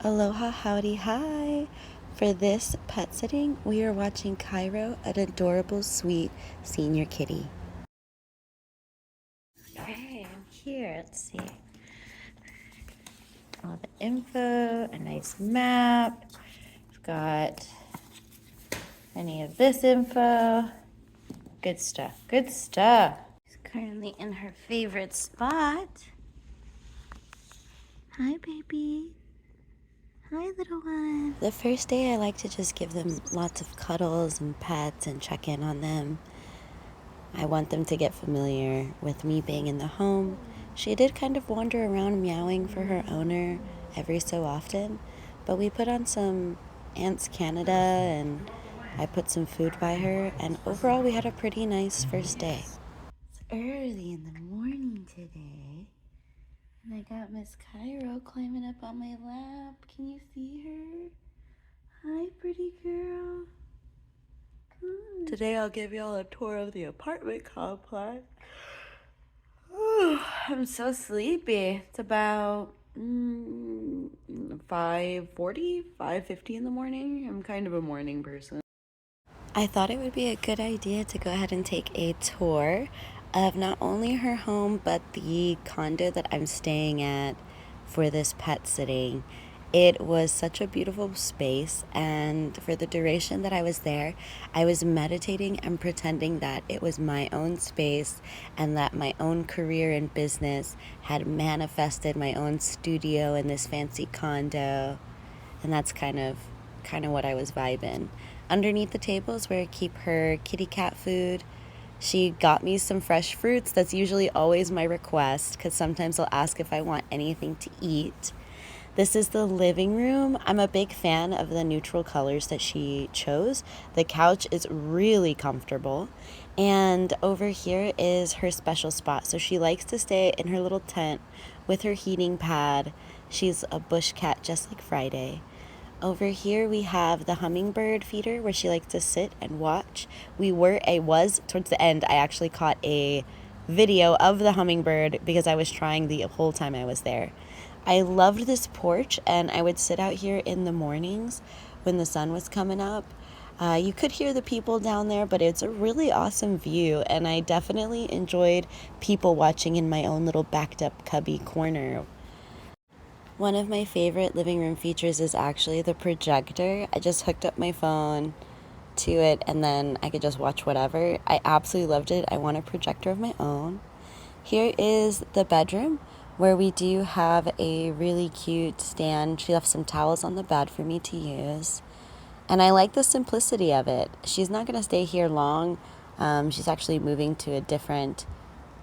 Aloha, howdy, hi! For this pet sitting, we are watching Cairo, an adorable, sweet senior kitty. Okay, I'm here. Let's see. All the info, a nice map. We've got any of this info. Good stuff, good stuff. She's currently in her favorite spot. Hi, baby. Hi, little one. The first day, I like to just give them lots of cuddles and pets and check in on them. I want them to get familiar with me being in the home. She did kind of wander around meowing for her owner every so often, but we put on some Ants Canada and I put some food by her, and overall we had a pretty nice first day. It's early in the morning today, and I got Miss Cairo climbing up on my lap. Can you see her? Hi, pretty girl. Today I'll give y'all a tour of the apartment complex. I'm so sleepy. It's about 5:40, 5:50 in the morning. I'm kind of a morning person. I thought it would be a good idea to go ahead and take a tour of not only her home, but the condo that I'm staying at for this pet sitting. It was such a beautiful space, and for the duration that I was there, I was meditating and pretending that it was my own space and that my own career and business had manifested my own studio in this fancy condo. And that's kind of what I was vibing. Underneath the table is where I keep her kitty cat food. She got me some fresh fruits. That's usually always my request, because sometimes I'll ask if I want anything to eat. This is the living room. I'm a big fan of the neutral colors that she chose. The couch is really comfortable. And over here is her special spot. So she likes to stay in her little tent with her heating pad. She's a bush cat just like Friday. Over here we have the hummingbird feeder where she likes to sit and watch. Towards the end, I actually caught a video of the hummingbird because I was trying the whole time I was there. I loved this porch, and I would sit out here in the mornings when the sun was coming up. You could hear the people down there, but it's a really awesome view, and I definitely enjoyed people watching in my own little backed up cubby corner. One of my favorite living room features is actually the projector. I just hooked up my phone to it, and then I could just watch whatever. I absolutely loved it. I want a projector of my own. Here is the bedroom, where we do have a really cute stand. She left some towels on the bed for me to use. And I like the simplicity of it. She's not going to stay here long. She's actually moving to a different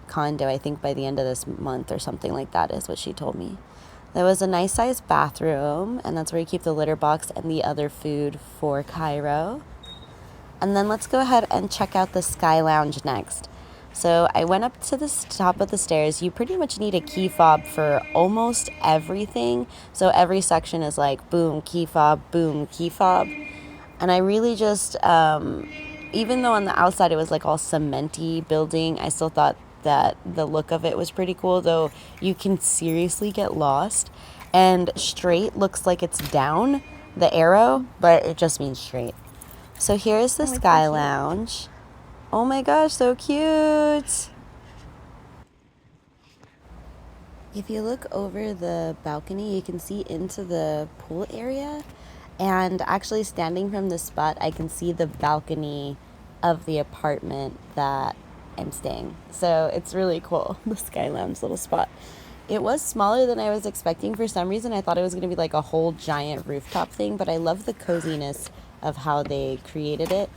condo, I think by the end of this month or something like that is what she told me. There was a nice sized bathroom, and that's where you keep the litter box and the other food for Cairo. And then let's go ahead and check out the Sky Lounge next. So I went up to the top of the stairs. You pretty much need a key fob for almost everything. So every section is like boom, key fob, boom, key fob. And I really just, even though on the outside it was like all cementy building, I still thought that the look of it was pretty cool, though you can seriously get lost. And straight looks like it's down, the arrow, but it just means straight. So here is the Sky Lounge. Oh my gosh, so cute. If you look over the balcony, you can see into the pool area. And actually standing from this spot, I can see the balcony of the apartment that I'm staying. So it's really cool, the Sky Lounge little spot. It was smaller than I was expecting. For some reason, I thought it was going to be like a whole giant rooftop thing, but I love the coziness of how they created it.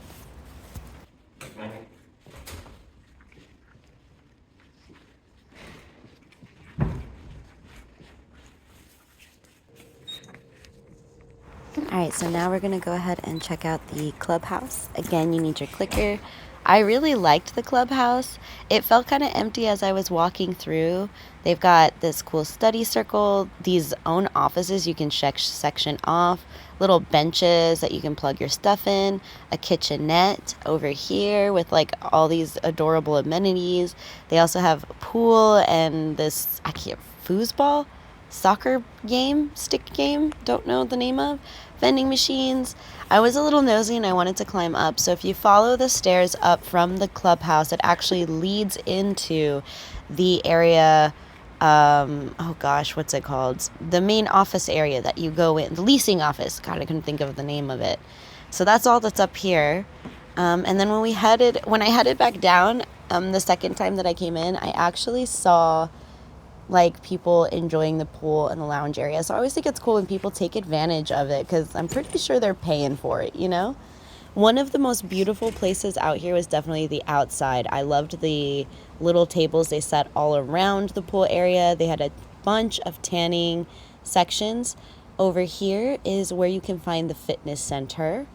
Alright, so now we're going to go ahead and check out the clubhouse. Again, you need your clicker. I really liked the clubhouse. It felt kind of empty as I was walking through. They've got this cool study circle, these own offices you can check section off, little benches that you can plug your stuff in, a kitchenette over here with like all these adorable amenities. They also have a pool and this, foosball. soccer game, stick game, don't know the name of, vending machines. I was a little nosy and I wanted to climb up. So if you follow the stairs up from the clubhouse, it actually leads into the area, oh gosh, what's it called? The main office area that you go in, the leasing office. God, I couldn't think of the name of it. So that's all that's up here. And then when I headed back down, the second time that I came in, I actually saw like people enjoying the pool and the lounge area. So I always think it's cool when people take advantage of it because I'm pretty sure they're paying for it, you know? One of the most beautiful places out here was definitely the outside. I loved the little tables they set all around the pool area. They had a bunch of tanning sections. Over here is where you can find the fitness center.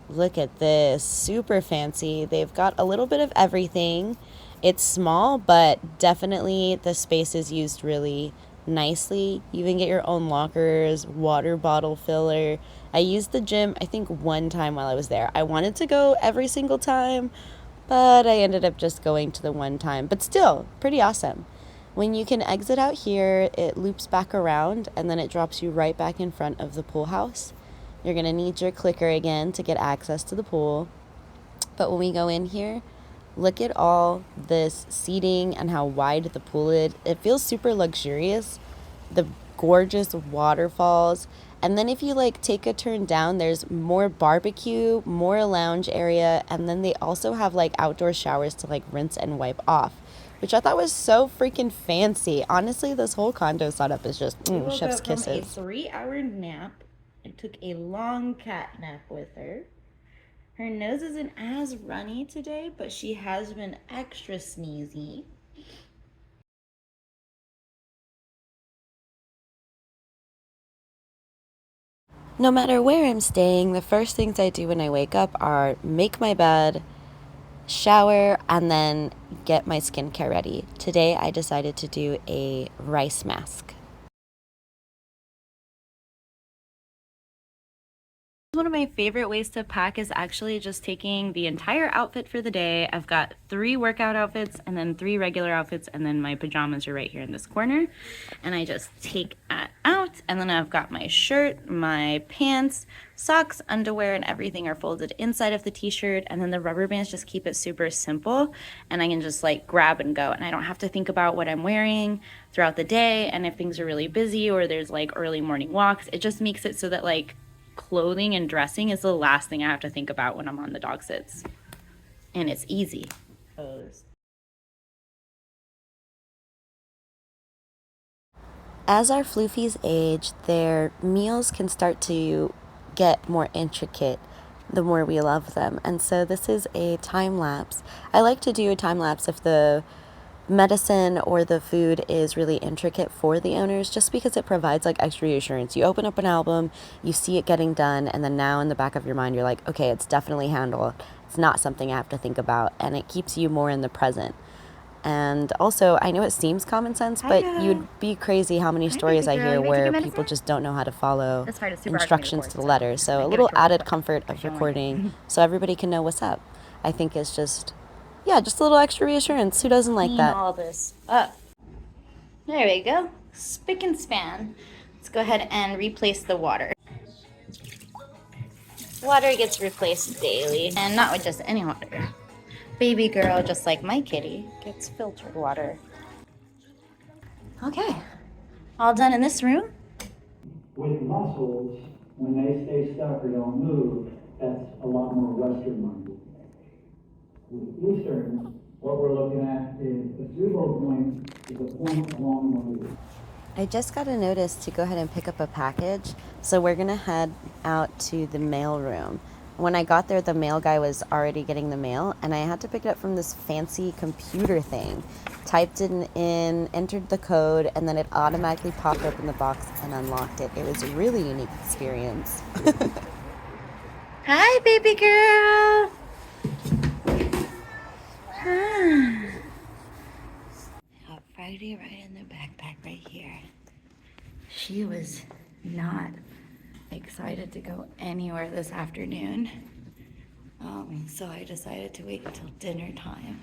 Look at this, super fancy. They've got a little bit of everything. It's small, but definitely the space is used really nicely. You even get your own lockers, water bottle filler. I used the gym, I think, one time while I was there. I wanted to go every single time, but I ended up just going to the one time. But still, pretty awesome. When you can exit out here, it loops back around, and then it drops you right back in front of the pool house. You're going to need your clicker again to get access to the pool. But when we go in here, look at all this seating and how wide the pool is. It feels super luxurious. The gorgeous waterfalls. And then if you like take a turn down, there's more barbecue, more lounge area, and then they also have like outdoor showers to like rinse and wipe off, which I thought was so freaking fancy. Honestly, this whole condo setup is just chef's kisses. From a 3-hour nap. I took a long cat nap with her. Her nose isn't as runny today, but she has been extra sneezy. No matter where I'm staying, the first things I do when I wake up are make my bed, shower, and then get my skincare ready. Today I decided to do a rice mask. One of my favorite ways to pack is actually just taking the entire outfit for the day. I've got 3 workout outfits and then 3 regular outfits, and then my pajamas are right here in this corner. And I just take that out, and then I've got my shirt, my pants, socks, underwear, and everything are folded inside of the t-shirt, and then the rubber bands just keep it super simple, and I can just like grab and go, and I don't have to think about what I'm wearing throughout the day. And if things are really busy or there's like early morning walks, it just makes it so that like clothing and dressing is the last thing I have to think about when I'm on the dog sits. And it's easy. As our floofies age, their meals can start to get more intricate the more we love them. And so this is a time lapse. I like to do a time lapse if the medicine or the food is really intricate for the owners, just because it provides like extra reassurance. You open up an album, you see it getting done, and then now in the back of your mind you're like, okay, it's definitely handled. It's not something I have to think about, and it keeps you more in the present. And also, I know it seems common sense, but you'd be crazy how many stories I hear where people just don't know how to follow instructions to the letter. So a little added comfort of recording so everybody can know what's up, I think is just a little extra reassurance. Who doesn't like that? All this up. There we go. Spick and span. Let's go ahead and replace the water. Water gets replaced daily, and not with just any water. Baby girl, just like my kitty, gets filtered water. Okay, all done in this room. With muscles, when they stay stuck or don't move, that's a lot more Western minded. With Eastern, what we're looking at is the cerebral point is a point along the loop. I just got a notice to go ahead and pick up a package, so we're gonna head out to the mail room. When I got there, the mail guy was already getting the mail, and I had to pick it up from this fancy computer thing. Typed it in, entered the code, and then it automatically popped open the box and unlocked it. It was a really unique experience. Hi, baby girl. Got Friday right in the backpack right here. She was not excited to go anywhere this afternoon. So I decided to wait until dinner time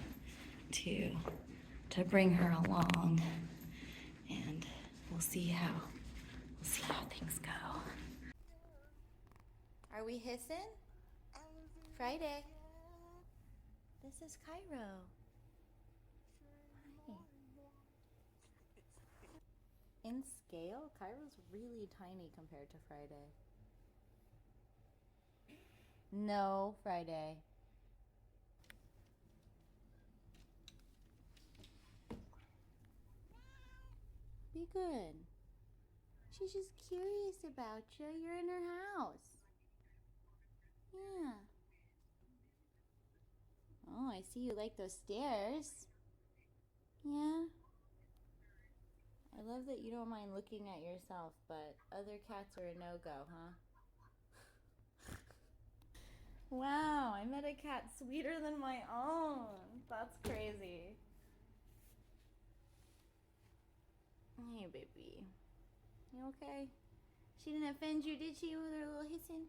to bring her along and we'll see how things go. Are we hissing? Friday. This is Cairo. Hi. In scale, Cairo's really tiny compared to Friday. No, Friday. Be good. She's just curious about you. You're in her house. Yeah. Oh, I see you like those stairs. Yeah. I love that you don't mind looking at yourself, but other cats are a no-go, huh? Wow, I met a cat sweeter than my own. That's crazy. Hey, baby. You okay? She didn't offend you, did she, with her little hissing?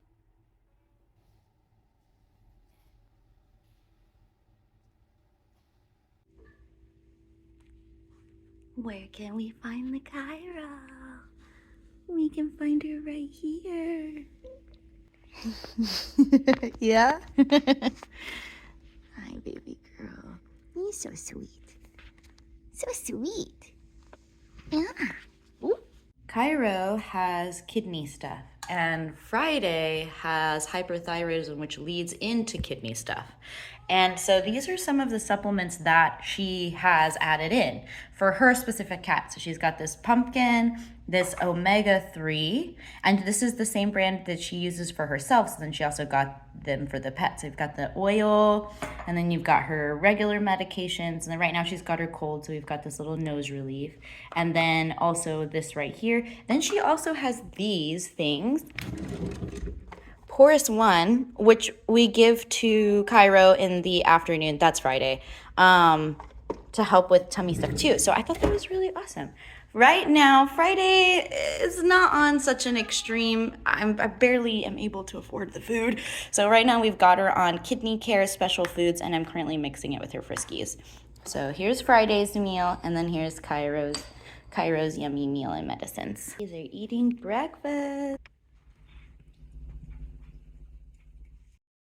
Where can we find the Cairo? We can find her right here. Yeah? Hi, baby girl. You're so sweet. So sweet. Yeah. Ooh. Cairo has kidney stuff, and Friday has hyperthyroidism, which leads into kidney stuff. And so these are some of the supplements that she has added in for her specific cat. So she's got this pumpkin, this omega-3, and this is the same brand that she uses for herself. So then she also got them for the pets. So you've got the oil, and then you've got her regular medications. And then right now she's got her cold, so we've got this little nose relief. And then also this right here. Then she also has these things. Porous 1, which we give to Cairo in the afternoon, that's Friday, to help with tummy stuff too. So I thought that was really awesome. Right now, Friday is not on such an extreme. I barely am able to afford the food. So right now we've got her on kidney care special foods, and I'm currently mixing it with her Friskies. So here's Friday's meal, and then here's Cairo's yummy meal and medicines. These are eating breakfast.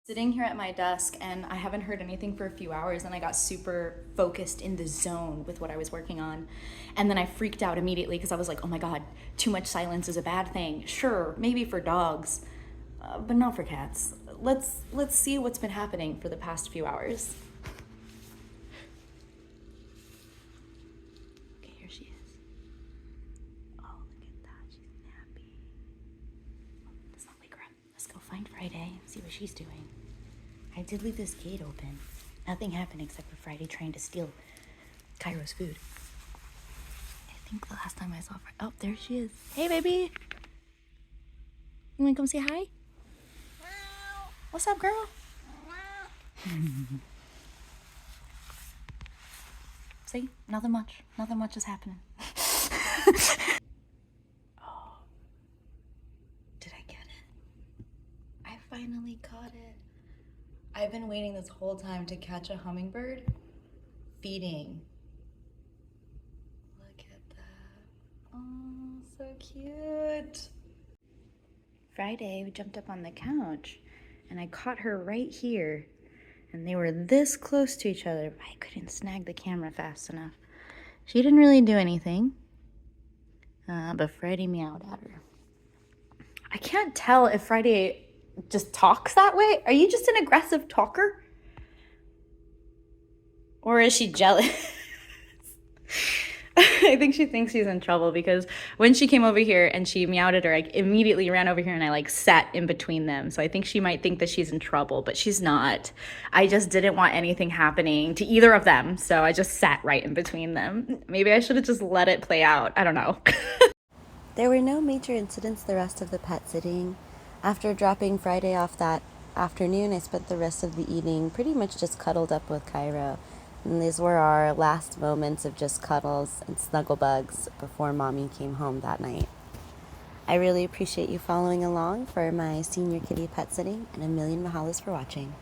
Sitting here at my desk, and I haven't heard anything for a few hours, and I got super focused in the zone with what I was working on. And then I freaked out immediately because I was like, oh my God, too much silence is a bad thing. Sure, maybe for dogs, but not for cats. Let's see what's been happening for the past few hours. Okay, here she is. Oh, look at that, she's nappy. Let's not wake her up. Let's go find Friday, see what she's doing. I did leave this gate open. Nothing happened except for Friday trying to steal Cairo's food. I think the last time I saw Friday... Oh, there she is. Hey, baby. You want to come say hi? What's up, girl? See? Nothing much. Nothing much is happening. Oh. Did I get it? I finally caught it. I've been waiting this whole time to catch a hummingbird feeding. Look at that. Oh, so cute. Friday, we jumped up on the couch and I caught her right here. And they were this close to each other, but I couldn't snag the camera fast enough. She didn't really do anything, but Friday meowed at her. I can't tell if Friday just talks that way. Are you just an aggressive talker? Or is she jealous? I think she thinks she's in trouble because when she came over here and she meowed at her, I immediately ran over here and I sat in between them. So I think she might think that she's in trouble, but she's not. I just didn't want anything happening to either of them. So I just sat right in between them. Maybe I should have just let it play out. I don't know. There were no major incidents the rest of the pet sitting. After dropping Friday off that afternoon, I spent the rest of the evening pretty much just cuddled up with Cairo. And these were our last moments of just cuddles and snuggle bugs before Mommy came home that night. I really appreciate you following along for my senior kitty pet sitting, and a million mahalos for watching.